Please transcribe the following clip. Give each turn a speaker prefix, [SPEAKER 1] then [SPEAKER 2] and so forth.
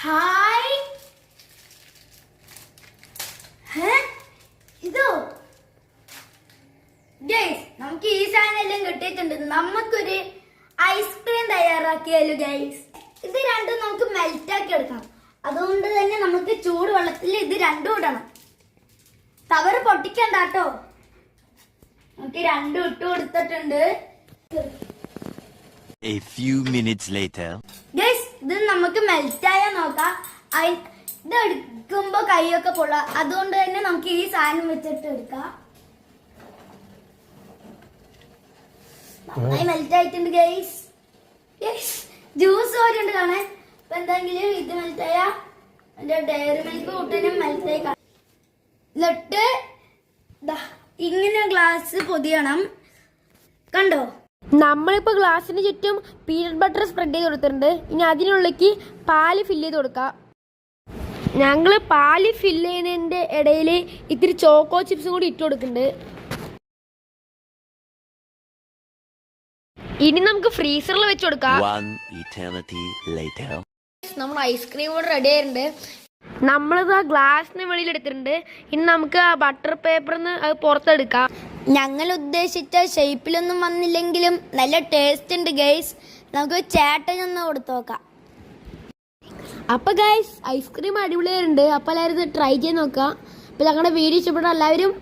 [SPEAKER 1] Hi. ഇതോ guys, നമുക്ക് ഈ സാധനം കിട്ടിയിട്ടുണ്ട്. നമുക്കൊരു ഐസ്ക്രീം തയ്യാറാക്കിയാലോ ഗൈസ്. ഇത് രണ്ടും നമുക്ക് മെൽറ്റ് ആക്കി എടുക്കാം. അതുകൊണ്ട് തന്നെ നമുക്ക് ചൂട് വെള്ളത്തിൽ ഇത് രണ്ടും ഇടണം. തവർ പൊട്ടിക്കണ്ട കേട്ടോ. നമുക്ക് രണ്ടും ഇട്ട് കൊടുത്തിട്ടുണ്ട്.
[SPEAKER 2] A few minutes later.
[SPEAKER 1] Guys, ഇത് നമുക്ക് മെൽറ്റ് ആയാൽ നോക്കാം. ഇത് എടുക്കുമ്പോ കൈയൊക്കെ പൊള്ളാം. അതുകൊണ്ട് തന്നെ നമുക്ക് ഈ സാധനം വെച്ചിട്ട് എടുക്കാം. നന്നായി മെൽറ്റ് ആയിട്ടുണ്ട് ഗൈസ്. ജ്യൂസ് പോലെയുണ്ട് കാണാൻ. ഇപ്പൊ എന്തെങ്കിലും ഇത് മെൽറ്റ് ആയാ എന്റെ ഡയറി മിൽക്ക് കൂട്ടനും മെൽറ്റ് ആയി കാണാം. എന്നിട്ട് ഇങ്ങനെ ഗ്ലാസ് പൊതിയണം. കണ്ടോ?
[SPEAKER 3] നമ്മളിപ്പോൾ ഗ്ലാസിന് ചുറ്റും പീനട്ട് ബട്ടർ സ്പ്രെഡ് ചെയ്ത് കൊടുത്തിട്ടുണ്ട്. ഇനി അതിനുള്ളിലേക്ക് പാല് ഫില്ല് ചെയ്ത് കൊടുക്കാം. ഞങ്ങൾ പാല് ഫില്ല് ചെയ്യുന്നതിൻ്റെ ഇടയിൽ ഇത്തിരി ചോക്കോ ചിപ്സും കൂടി ഇട്ട് കൊടുക്കുന്നുണ്ട്. ഇനി നമുക്ക് ഫ്രീസറിൽ വെച്ച് കൊടുക്കാം.
[SPEAKER 2] One eternity later.
[SPEAKER 3] നമ്മൾ ഐസ്ക്രീം കൂടെ റെഡി ആയിട്ടുണ്ട്. നമ്മളിത് ആ ഗ്ലാസിന് വെളിയിൽ എടുത്തിട്ടുണ്ട്. ഇനി നമുക്ക് ആ ബട്ടർ പേപ്പറിന്ന് അത് പുറത്തെടുക്കാം.
[SPEAKER 1] ഞങ്ങൾ ഉദ്ദേശിച്ച ഷേപ്പിലൊന്നും വന്നില്ലെങ്കിലും നല്ല ടേസ്റ്റ് ഉണ്ട് ഗൈസ്. നമുക്ക് ചേട്ടനൊന്ന് കൊടുത്തു നോക്കാം.
[SPEAKER 3] അപ്പോൾ ഗൈസ്, ഐസ്ക്രീം അടിപൊളിയായിട്ടുണ്ട്. അപ്പോൾ എല്ലാവരും ഇത് ട്രൈ ചെയ്ത് നോക്കാം. അപ്പോൾ ഞങ്ങളുടെ വീഡിയോ ഇഷ്ടപ്പെട്ട എല്ലാവരും